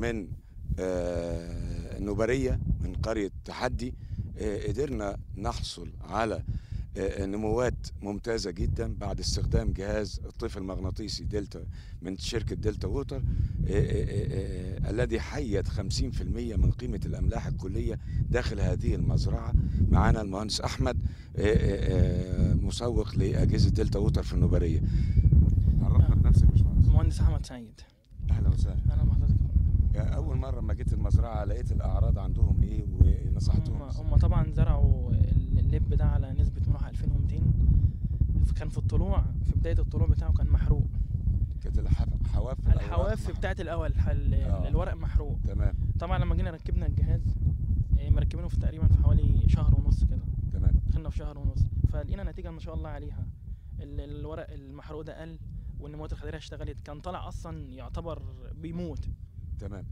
من النوبرية من قرية تحدي قدرنا نحصل على نموات ممتازة جدا بعد استخدام جهاز الطيف المغناطيسي دلتا من شركة دلتا ووتر، الذي حيد 50% من قيمة الأملاح الكلية داخل هذه المزرعة. معنا المهندس أحمد مسوق لأجهزة دلتا ووتر في النوبرية. عرفنا بنفسك يا باشمهندس. المهندس أحمد سعيد. أهلا وسهلا. أهلا بحضرتك. أول مرة ما جيت المزرعة لقيت الأعراض عندهم إيه ونصحتهم؟ هم طبعا زرعوا اللب ده على نسبة ملوحة 2200. كان في الطلوع، في بداية الطلوع بتاعه كان محروق. كانت الحواف بتاعت الأول الورق محروق. تمام. طبعا لما جينا ركبنا الجهاز مركبينه في تقريبا في حوالي شهر ونص كده. تمام. دخلنا في شهر ونص فلقينا نتيجة ما شاء الله عليها. الورق المحروق ده قل والنموات الخضرية اشتغلت. كان طالع أصلا يعتبر بيموت. تمام.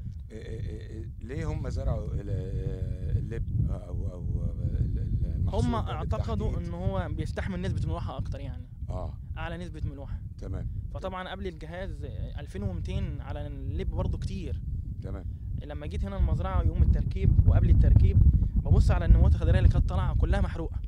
ليه هم زرعوا اللب او المحصول؟ هم اعتقدوا ان هو بيستحمل نسبة ملوحة اكتر يعني. اعلى نسبة ملوحة. تمام. فطبعا قبل الجهاز 2200 على اللب برضو كتير. تمام. لما جيت هنا المزرعة يوم التركيب وقبل التركيب ببص على النموات الخضرية اللي كانت طالعة كلها محروقة.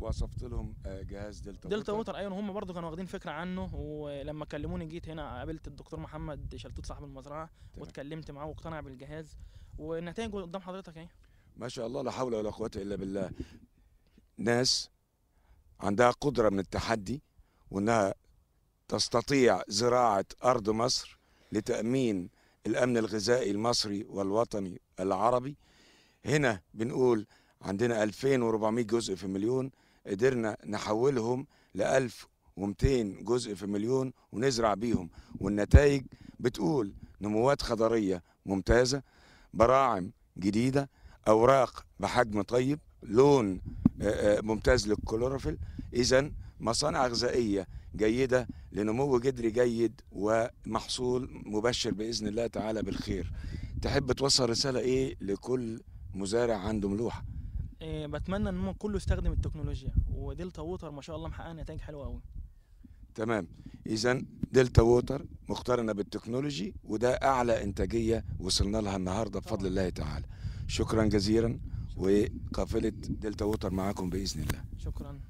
وصفت لهم جهاز دلتا ووتر. ايوه هم برضو كانوا واخدين فكرة عنه، ولما كلموني جيت هنا قابلت الدكتور محمد شلتوت صاحب المزرعة. تمام. واتكلمت معاه واقتنع بالجهاز والنتائج قدام حضرتك اهي. ما شاء الله، لا حول ولا قوة الا بالله. ناس عندها قدرة من التحدي وانها تستطيع زراعة ارض مصر لتأمين الامن الغذائي المصري والوطني العربي. هنا بنقول عندنا 2400 جزء في مليون، قدرنا نحولهم ل 1200 جزء في مليون ونزرع بيهم، والنتائج بتقول نموات خضرية ممتازة، براعم جديدة، أوراق بحجم طيب، لون ممتاز للكلوروفيل. إذن مصانع غذائية جيدة لنمو جدري جيد ومحصول مبشر بإذن الله تعالى بالخير. تحب توصل رسالة إيه لكل مزارع عنده ملوحة؟ بتمنى ان هم كله يستخدم التكنولوجيا، ودلتا ووتر ما شاء الله محققه نتائج حلوه قوي. تمام. اذا دلتا ووتر مقترنه بالتكنولوجي، وده اعلى انتاجيه وصلنا لها النهارده بفضل الله تعالى. شكرا جزيلا، وقافله دلتا ووتر معاكم باذن الله. شكرا.